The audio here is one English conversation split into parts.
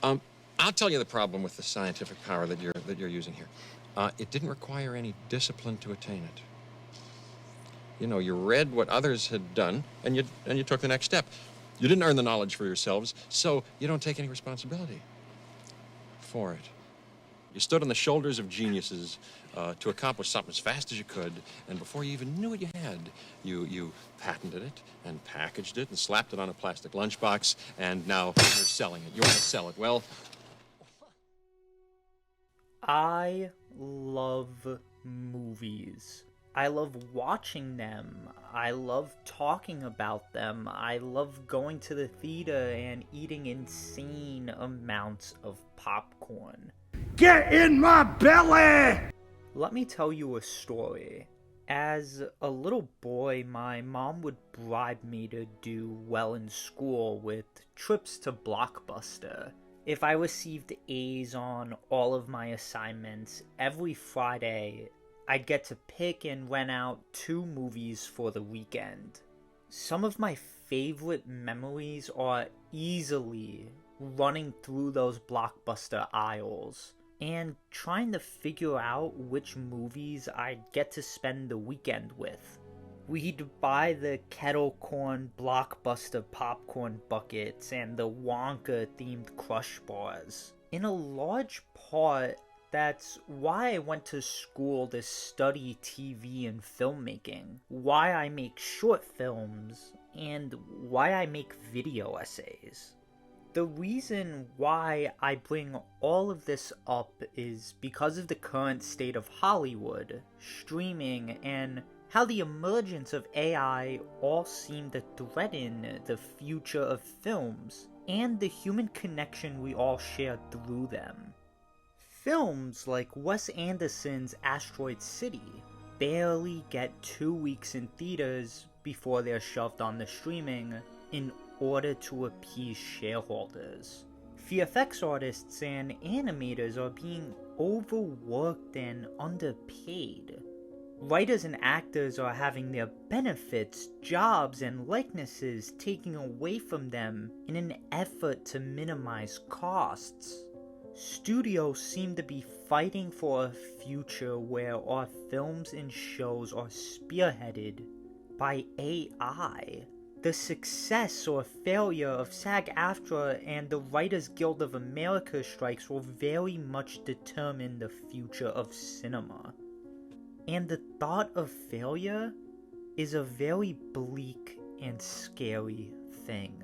I'll tell you the problem with the scientific power that you're using here. It didn't require any discipline to attain it. You know, you read what others had done, and you took the next step. You didn't earn the knowledge for yourselves, so you don't take any responsibility for it. You stood on the shoulders of geniuses to accomplish something as fast as you could, and before you even knew what you had, you patented it and packaged it and slapped it on a plastic lunchbox, and now you're selling it. You want to sell it. Well, I love movies. I love watching them. I love talking about them. I love going to the theater and eating insane amounts of popcorn. Get in my belly! Let me tell you a story. As a little boy, my mom would bribe me to do well in school with trips to Blockbuster. If I received A's on all of my assignments, every Friday, I'd get to pick and rent out 2 movies for the weekend. Some of my favorite memories are easily running through those Blockbuster aisles and trying to figure out which movies I'd get to spend the weekend with. We'd buy the kettle corn Blockbuster popcorn buckets and the Wonka-themed Crush bars. In a large part, that's why I went to school to study TV and filmmaking, why I make short films, and why I make video essays. The reason why I bring all of this up is because of the current state of Hollywood, streaming, and how the emergence of AI all seem to threaten the future of films and the human connection we all share through them. Films like Wes Anderson's Asteroid City barely get 2 weeks in theaters before they're shoved on the streaming in order to appease shareholders. VFX artists and animators are being overworked and underpaid. Writers and actors are having their benefits, jobs, and likenesses taken away from them in an effort to minimize costs. Studios seem to be fighting for a future where our films and shows are spearheaded by AI. The success or failure of SAG-AFTRA and the Writers Guild of America strikes will very much determine the future of cinema. And the thought of failure is a very bleak and scary thing.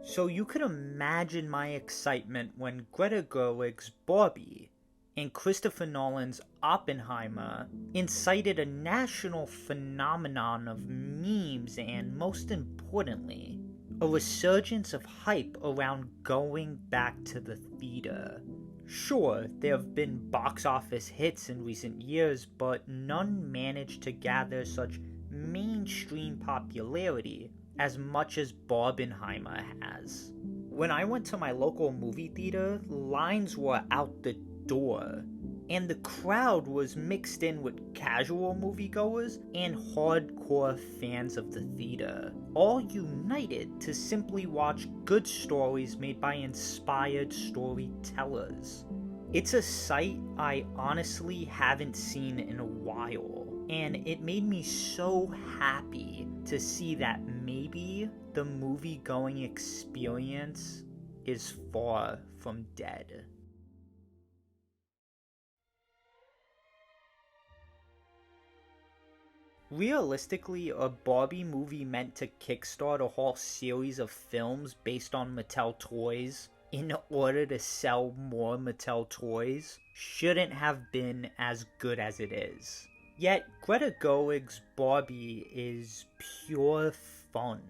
So you could imagine my excitement when Greta Gerwig's Barbie and Christopher Nolan's Oppenheimer incited a national phenomenon of memes and, most importantly, a resurgence of hype around going back to the theater. Sure, there have been box office hits in recent years, but none managed to gather such mainstream popularity as much as Barbenheimer has. When I went to my local movie theater, lines were out the door, and the crowd was mixed in with casual moviegoers and hardcore fans of the theater, all united to simply watch good stories made by inspired storytellers. It's a sight I honestly haven't seen in a while, and it made me so happy to see that maybe the movie-going experience is far from dead. Realistically, a Barbie movie meant to kickstart a whole series of films based on Mattel toys in order to sell more Mattel toys shouldn't have been as good as it is. Yet, Greta Gerwig's Barbie is pure fun.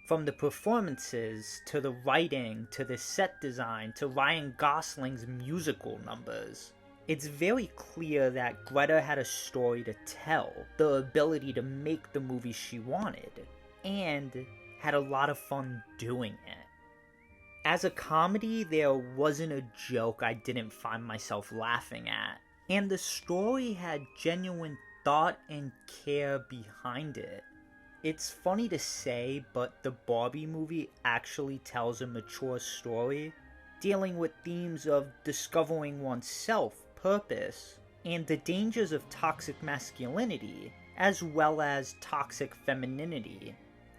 From the performances, to the writing, to the set design, to Ryan Gosling's musical numbers. It's very clear that Greta had a story to tell, the ability to make the movie she wanted, and had a lot of fun doing it. As a comedy, there wasn't a joke I didn't find myself laughing at, and the story had genuine thought and care behind it. It's funny to say, but the Barbie movie actually tells a mature story dealing with themes of discovering oneself, purpose, and the dangers of toxic masculinity, as well as toxic femininity.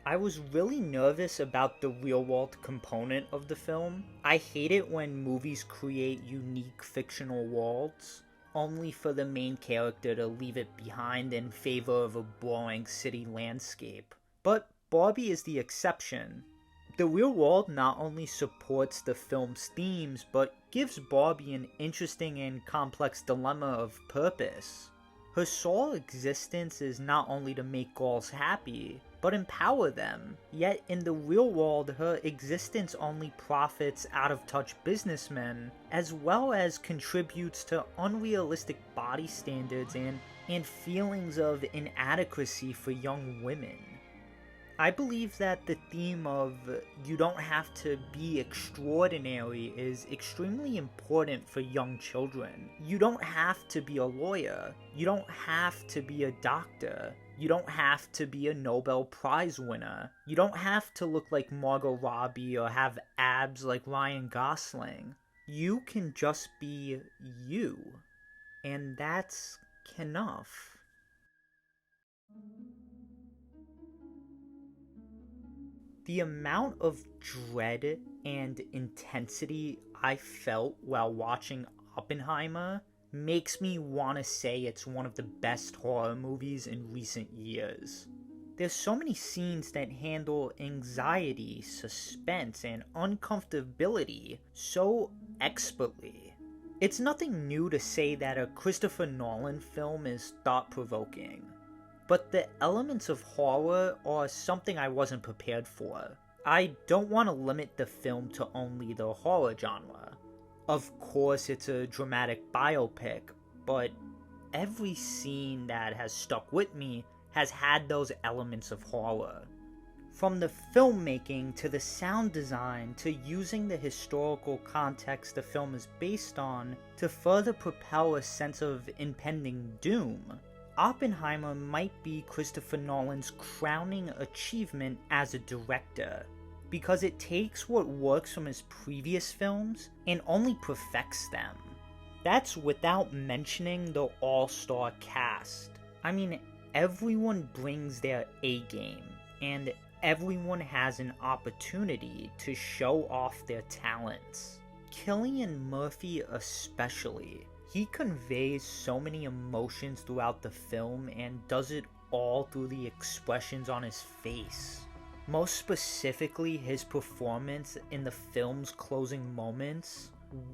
I was really nervous about the real-world component of the film. I hate it when movies create unique fictional worlds, only for the main character to leave it behind in favor of a boring city landscape. But Barbie is the exception. The real world not only supports the film's themes, but gives Barbie an interesting and complex dilemma of purpose. Her sole existence is not only to make girls happy, but empower them. Yet in the real world, her existence only profits out-of-touch businessmen, as well as contributes to unrealistic body standards and feelings of inadequacy for young women. I believe that the theme of you don't have to be extraordinary is extremely important for young children. You don't have to be a lawyer. You don't have to be a doctor. You don't have to be a Nobel Prize winner. You don't have to look like Margot Robbie or have abs like Ryan Gosling. You can just be you. And that's enough. The amount of dread and intensity I felt while watching Oppenheimer makes me want to say it's one of the best horror movies in recent years. There's so many scenes that handle anxiety, suspense, and uncomfortability so expertly. It's nothing new to say that a Christopher Nolan film is thought-provoking. But the elements of horror are something I wasn't prepared for. I don't want to limit the film to only the horror genre. Of course, it's a dramatic biopic, but every scene that has stuck with me has had those elements of horror. From the filmmaking to the sound design to using the historical context the film is based on to further propel a sense of impending doom. Oppenheimer might be Christopher Nolan's crowning achievement as a director, because it takes what works from his previous films and only perfects them. That's without mentioning the all-star cast. I mean, everyone brings their A-game, and everyone has an opportunity to show off their talents. Cillian Murphy especially. He conveys so many emotions throughout the film and does it all through the expressions on his face. Most specifically, his performance in the film's closing moments.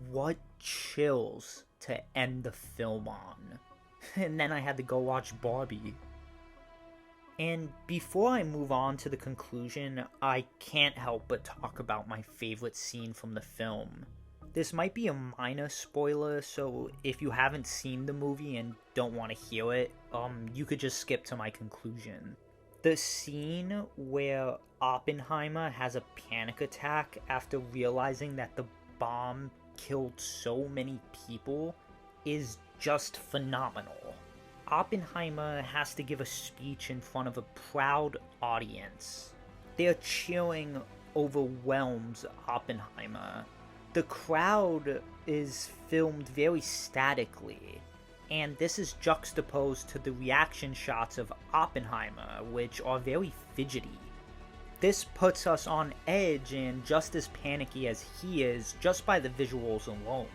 What chills to end the film on. And then I had to go watch Barbie. And before I move on to the conclusion, I can't help but talk about my favorite scene from the film. This might be a minor spoiler, so if you haven't seen the movie and don't want to hear it, you could just skip to my conclusion. The scene where Oppenheimer has a panic attack after realizing that the bomb killed so many people is just phenomenal. Oppenheimer has to give a speech in front of a proud audience. Their cheering overwhelms Oppenheimer. The crowd is filmed very statically, and this is juxtaposed to the reaction shots of Oppenheimer, which are very fidgety. This puts us on edge and just as panicky as he is just by the visuals alone.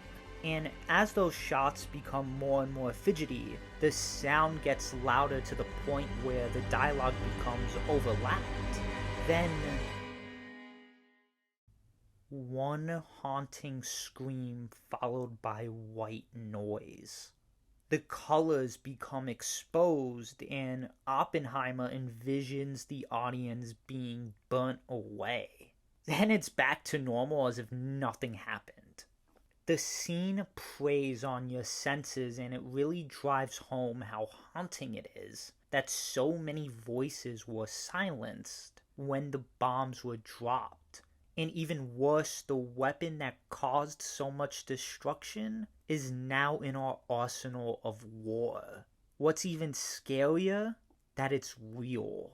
And as those shots become more and more fidgety, the sound gets louder to the point where the dialogue becomes overlapped. Then one haunting scream followed by white noise. The colors become exposed and Oppenheimer envisions the audience being burnt away. Then it's back to normal as if nothing happened. The scene preys on your senses and it really drives home how haunting it is that so many voices were silenced when the bombs were dropped. And even worse, the weapon that caused so much destruction is now in our arsenal of war. What's even scarier? That it's real.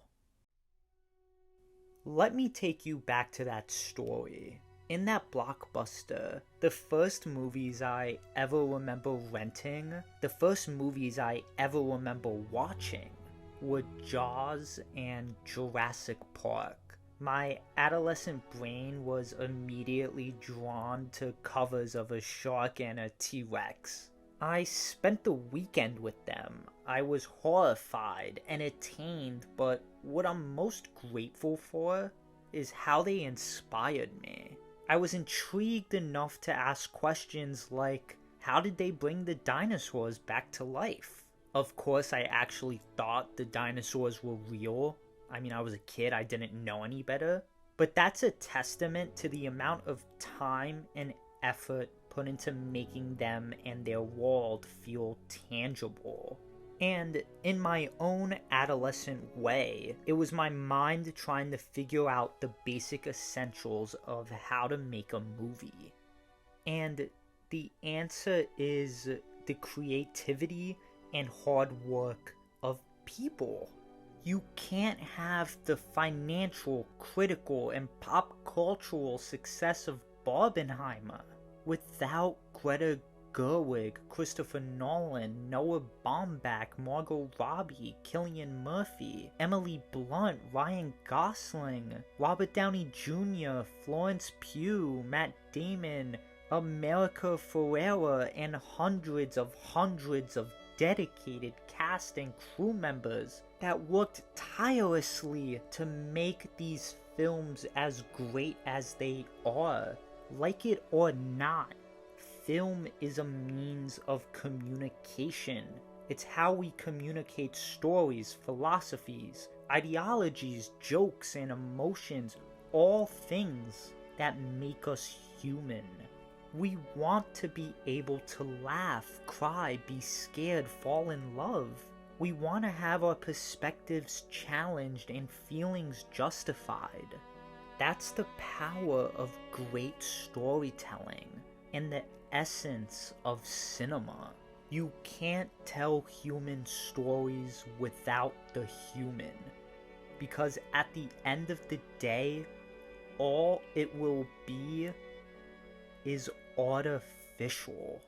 Let me take you back to that story. In that blockbuster, the first movies I ever remember renting, the first movies I ever remember watching were Jaws and Jurassic Park. My adolescent brain was immediately drawn to covers of a shark and a T-Rex. I spent the weekend with them. I was horrified, entertained, but what I'm most grateful for is how they inspired me. I was intrigued enough to ask questions like, how did they bring the dinosaurs back to life? Of course, I actually thought the dinosaurs were real. I mean, I was a kid, I didn't know any better. But that's a testament to the amount of time and effort put into making them and their world feel tangible. And in my own adolescent way, it was my mind trying to figure out the basic essentials of how to make a movie. And the answer is the creativity and hard work of people. You can't have the financial, critical, and pop cultural success of Barbenheimer without Greta Gerwig, Christopher Nolan, Noah Baumbach, Margot Robbie, Cillian Murphy, Emily Blunt, Ryan Gosling, Robert Downey Jr., Florence Pugh, Matt Damon, America Ferrera, and hundreds of dedicated cast and crew members that worked tirelessly to make these films as great as they are. Like it or not, film is a means of communication. It's how we communicate stories, philosophies, ideologies, jokes, and emotions, all things that make us human. We want to be able to laugh, cry, be scared, fall in love. We want to have our perspectives challenged and feelings justified. That's the power of great storytelling and the essence of cinema. You can't tell human stories without the human, because at the end of the day, all it will be is artificial.